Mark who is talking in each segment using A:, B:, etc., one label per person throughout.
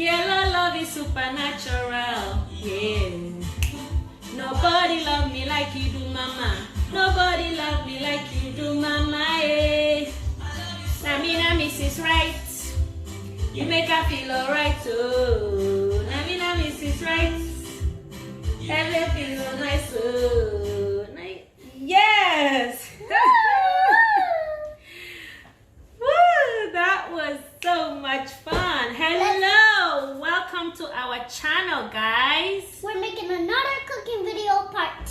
A: Girl, our love is supernatural. Yeah. Nobody love me like you do, mama. Nobody love me like you do, mama. Yeah. Namina, Mrs. Right. You make her feel alright too. Namina, Mrs. Right. Everything feel nice too. Yes. Woo, that was so much fun. Hello, welcome to our channel, guys.
B: We're making another cooking video, part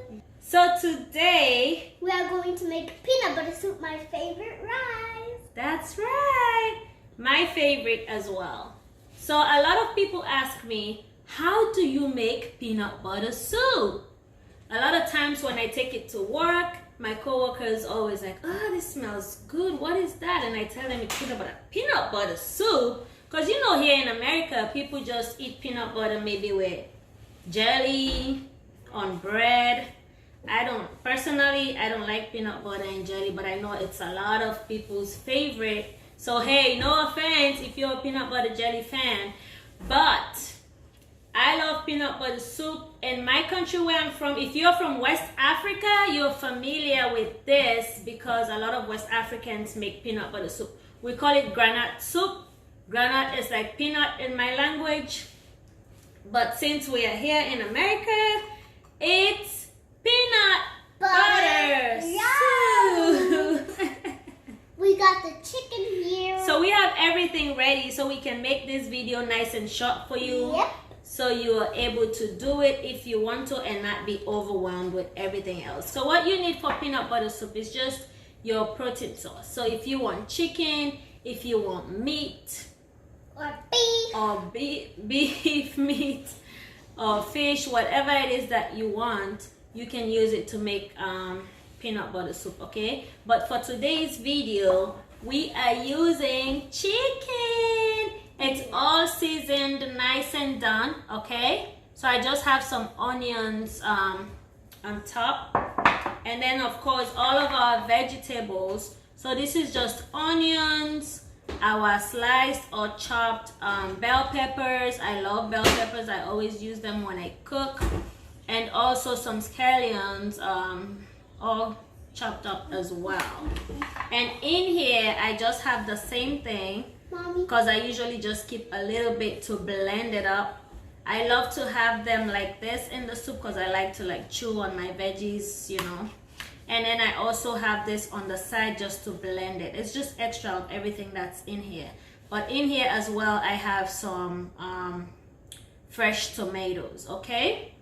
B: 2.
A: So today
B: we are going to make peanut butter soup, my favorite rice.
A: That's right, my favorite as well. So a lot of people ask me, how do you make peanut butter soup? A lot of times when I take it to work, my coworkers always like, oh, this smells good. What is that? And I tell them it's peanut butter soup. Because you know, here in America, people just eat peanut butter maybe with jelly, on bread. Personally, I don't like peanut butter and jelly, but I know it's a lot of people's favorite. So hey, no offense if you're a peanut butter jelly fan, but I love peanut butter soup. In my country where I'm from, if you're from West Africa, you're familiar with this because a lot of West Africans make peanut butter soup. We call it granite soup. Granite is like peanut in my language. But since we are here in America, it's peanut butter soup.
B: We got the chicken here.
A: So we have everything ready so we can make this video nice and short for you.
B: Yep.
A: So you are able to do it if you want to and not be overwhelmed with everything else. So what you need for peanut butter soup is just your protein source. So if you want chicken, if you want meat, or beef meat, or fish, whatever it is that you want, you can use it to make peanut butter soup, okay? But for today's video, we are using chicken. It's all seasoned, nice and done, okay? So I just have some onions on top. And then, of course, all of our vegetables. So this is just onions, our sliced or chopped bell peppers. I love bell peppers. I always use them when I cook. And also some scallions, all chopped up as well. And in here, I just have the same thing, because I usually just keep a little bit to blend it up. I love to have them like this in the soup because I like to like chew on my veggies, you know. And then I also have this on the side just to blend it. It's just extra of everything that's in here. But in here as well, I have some fresh tomatoes, okay?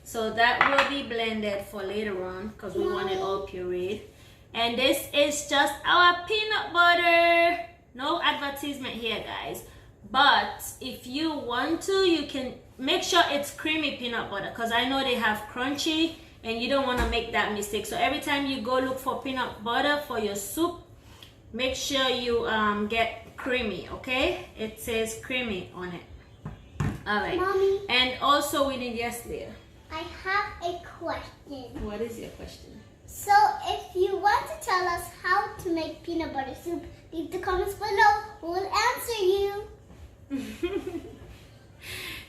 A: So that will be blended for later on because we want it all pureed. And this is just our peanut butter. No advertisement here, guys. But if you want to, you can make sure it's creamy peanut butter, because I know they have crunchy and you don't want to make that mistake. So every time you go look for peanut butter for your soup, make sure you get creamy, okay? It says creamy on it. All right.
B: Mommy,
A: and also we need, yes, Leah?
B: I have a question.
A: What is your question?
B: So if you want to tell us how to make peanut butter soup, leave the comments below. We'll answer you.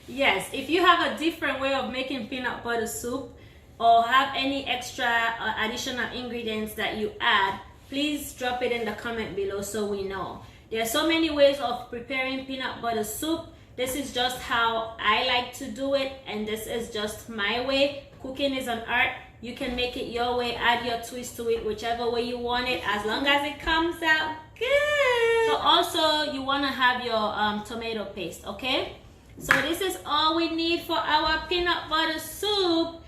A: Yes, if you have a different way of making peanut butter soup or have any extra additional ingredients that you add, please drop it in the comment below so we know. There are so many ways of preparing peanut butter soup. This is just how I like to do it, and this is just my way. Cooking is an art. You can make it your way, add your twist to it, whichever way you want it, as long as it comes out good. So also, you want to have your tomato paste, okay? So this is all we need for our peanut butter soup.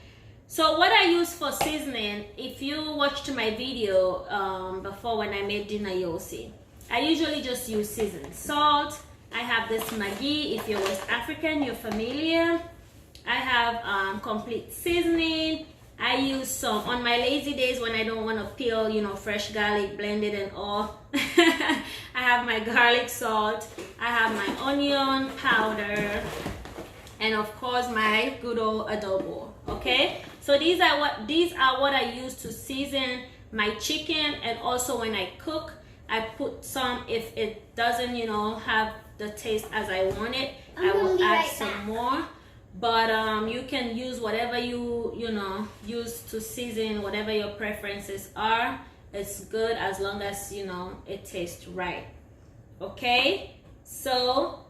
A: So what I use for seasoning, if you watched my video before when I made dinner, you'll see. I usually just use seasoned salt. I have this Maggi. If you're West African, you're familiar. I have complete seasoning. I use some on my lazy days when I don't want to peel, you know, fresh garlic, blended and all. I have my garlic salt. I have my onion powder, and of course my good old adobo. Okay, so these are what I use to season my chicken, and also when I cook, I put some if it doesn't, you know, have the taste as I want it,
B: I'm
A: I will
B: gonna be
A: add
B: right
A: some
B: back.
A: more. But you can use whatever you know use to season, whatever your preferences are. It's good as long as you know it tastes right. Okay, so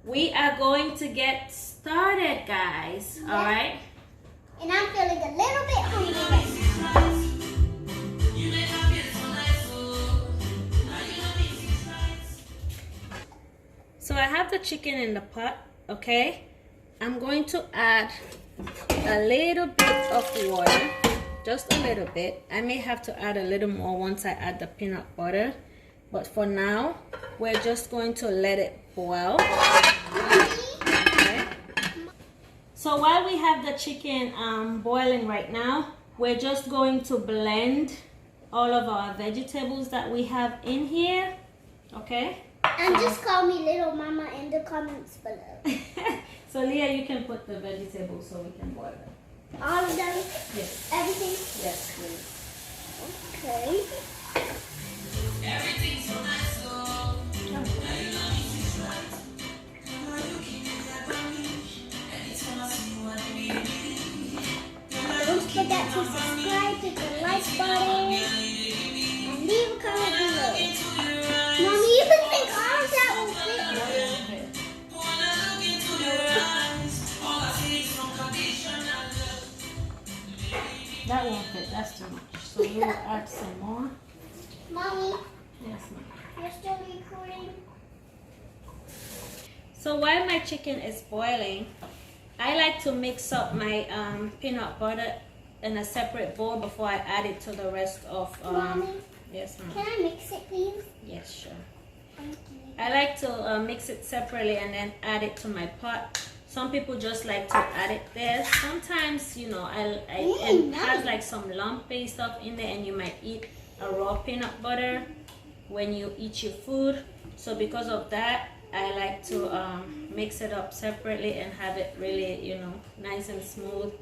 A: we are going to get started, guys.
B: Yeah.
A: All right.
B: And I'm feeling a little bit hungry right now.
A: So I have the chicken in the pot. Okay, I'm going to add a little bit of water, just a little bit. I may have to add a little more once I add the peanut butter, but for now we're just going to let it boil. Okay. So while we have the chicken boiling right now, we're just going to blend all of our vegetables that we have in here. Okay.
B: And just call me Little Mama in the comments below.
A: So Leah, you can put the vegetables so we can boil them.
B: All of them?
A: Yes.
B: Everything?
A: Yes, please.
B: Okay.
C: Everything's so nice, so
B: Don't forget to subscribe, hit the like button, and leave a comment below. Mommy, you can think all of that will fit.
A: That won't fit. That's too much. So you will add some more.
B: Mommy,
A: Yes, ma'am.
B: you're still recording?
A: So while my chicken is boiling, I like to mix up my peanut butter in a separate bowl before I add it to the rest of.
B: Mommy,
A: Yes, ma'am.
B: can I mix it, please?
A: Yes, sure.
B: Thank you.
A: I like to mix it separately and then add it to my pot. Some people just like to add it there. Sometimes, you know, it has like some lumpy stuff in there, and you might eat a raw peanut butter when you eat your food. So because of that, I like to mix it up separately and have it really, you know, nice and smooth,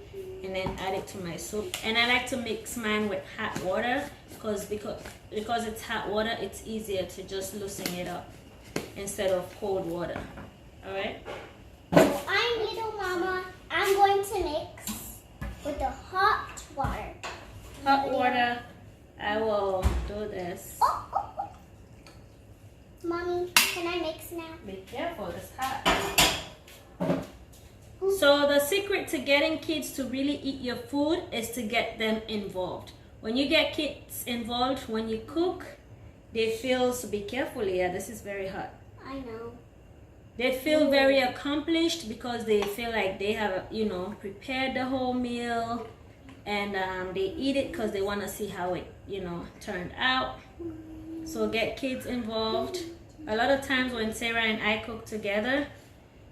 A: and then add it to my soup. And I like to mix mine with hot water because it's hot water, it's easier to just loosen it up instead of cold water. All right.
B: So I'm Little Mama. I'm going to mix with the hot water.
A: Hot water. I will do this.
B: Oh, oh, oh. Mommy, can I mix now?
A: Be careful, it's hot. So the secret to getting kids to really eat your food is to get them involved. When you get kids involved, when you cook, they feel, so be careful, yeah, this is very hot.
B: I know.
A: They feel very accomplished because they feel like they have, you know, prepared the whole meal, and they eat it because they want to see how it, you know, turned out. So get kids involved. A lot of times when Sarah and I cook together,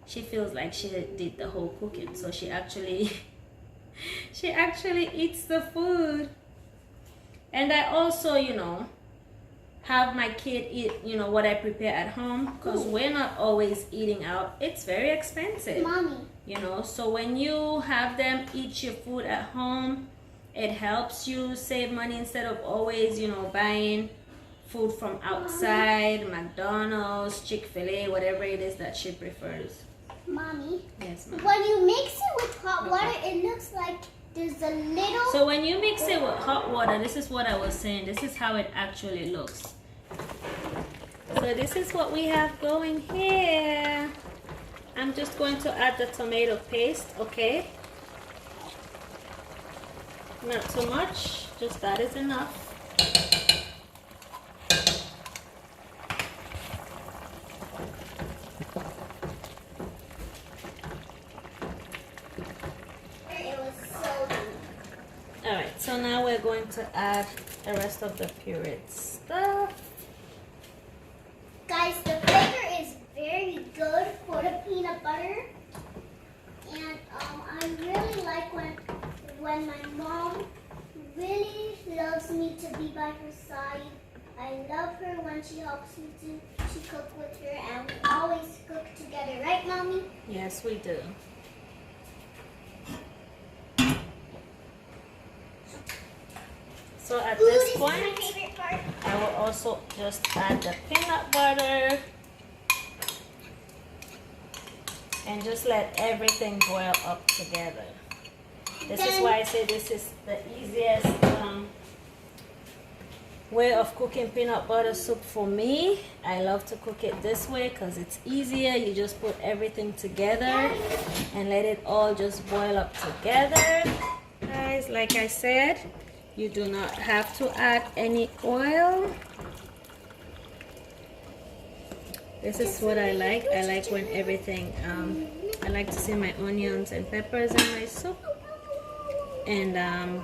A: she feels like she did the whole cooking. So she actually eats the food. And I also, you know, have my kid eat, you know, what I prepare at home, because we're not always eating out. It's very expensive.
B: Mommy.
A: You know, so when you have them eat your food at home, it helps you save money instead of always, you know, buying food from outside, McDonald's, Chick-fil-A, whatever it is that she prefers.
B: Mommy.
A: Yes, ma'am.
B: When you mix it with hot water, it looks like there's a little...
A: So when you mix it with hot water, this is what I was saying. This is how it actually looks. So this is what we have going here. I'm just going to add the tomato paste, okay? Not too much, just that is enough.
B: It was so good.
A: Alright, so now we're going to add the rest of the pureed stuff.
B: Guys, the flavor is very good for the peanut butter. And I really like when my mom really loves me to be by her side. I love her when she helps me to cook with her, and we always cook together, right, Mommy?
A: Yes, we do. So at
B: Ooh,
A: this
B: this is
A: point,
B: my favorite part.
A: I will also just add the peanut butter. and just let everything boil up together. This is why I say this is the easiest way of cooking peanut butter soup for me. I love to cook it this way because it's easier. You just put everything together and let it all just boil up together. Guys, like I said, you do not have to add any oil. This is what I like. I like when everything, I like to see my onions and peppers in my soup. And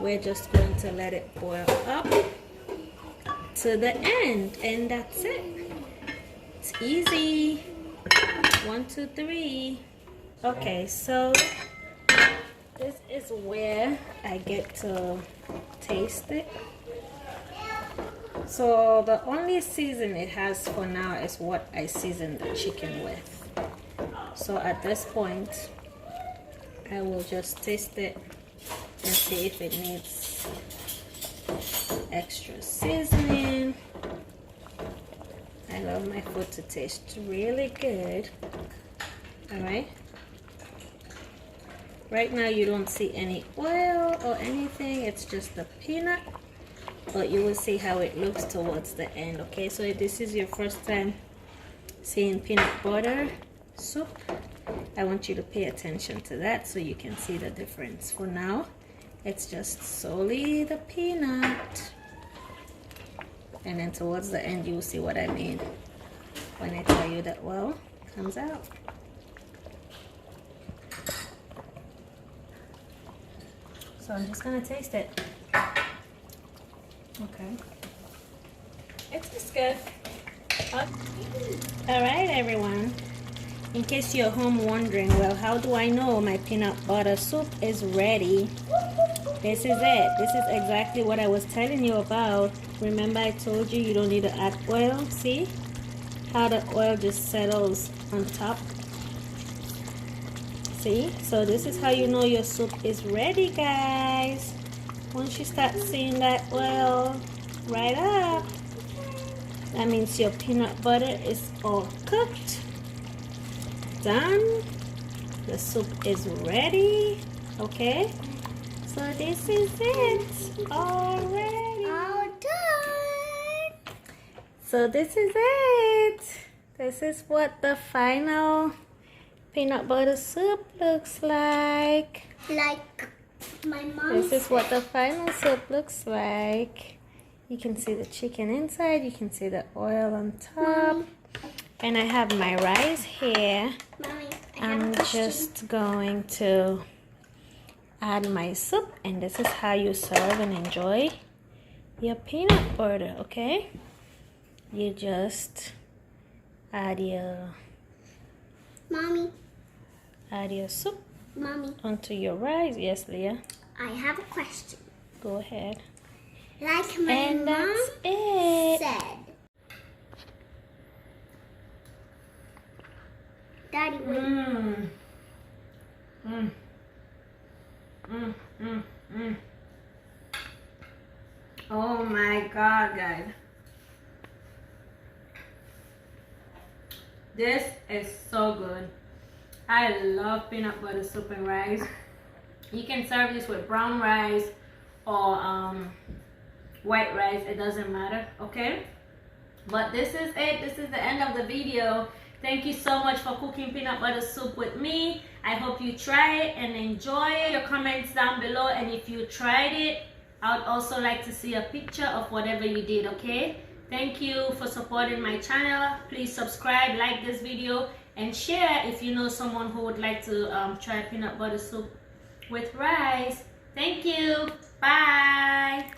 A: we're just going to let it boil up to the end. And that's it. It's easy. 1, 2, 3. Okay, so this is where I get to taste it. So the only season it has for now is what I seasoned the chicken with. So at this point, I will just taste it and see if it needs extra seasoning. I love my food to taste really good. Alright. Right now you don't see any oil or anything. It's just the peanut. But you will see how it looks towards the end. Okay, so if this is your first time seeing peanut butter soup, I want you to pay attention to that so you can see the difference. For now, it's just solely the peanut. And then towards the end, you will see what I mean when I tell you that oil comes out. So I'm just gonna taste it. Okay. It tastes good. Alright, everyone. In case you're home wondering, well, how do I know my peanut butter soup is ready? This is it. This is exactly what I was telling you about. Remember I told you you don't need to add oil? See how the oil just settles on top? See? So this is how you know your soup is ready, guys. Once you start seeing that oil right up, that means your peanut butter is all cooked. Done. The soup is ready. Okay? So this is it. Already.
B: All done.
A: So this is it. This is what the final peanut butter soup looks like.
B: Like my mom
A: This is what the final soup looks like. You can see the chicken inside. You can see the oil on top. And I have my rice here.
B: Mommy,
A: I'm just going to add my soup. And this is how you serve and enjoy your peanut butter, okay? You just add your soup
B: Mommy,
A: onto your rice. Yes, Leah?
B: I have a question.
A: Go ahead.
B: Like my
A: And
B: mom
A: that's it.
B: said. Daddy, wait.
A: Oh my God, guys. This is so good. I love peanut butter soup and rice. You can serve this with brown rice or white rice. It doesn't matter, okay? But this is it. This is the end of the video. Thank you so much for cooking peanut butter soup with me. I hope you try it and enjoy it. Your comments down below, and if you tried it, I would also like to see a picture of whatever you did, okay? Thank you for supporting my channel. Please subscribe, like this video, and share if you know someone who would like to try peanut butter soup with rice. Thank you. Bye.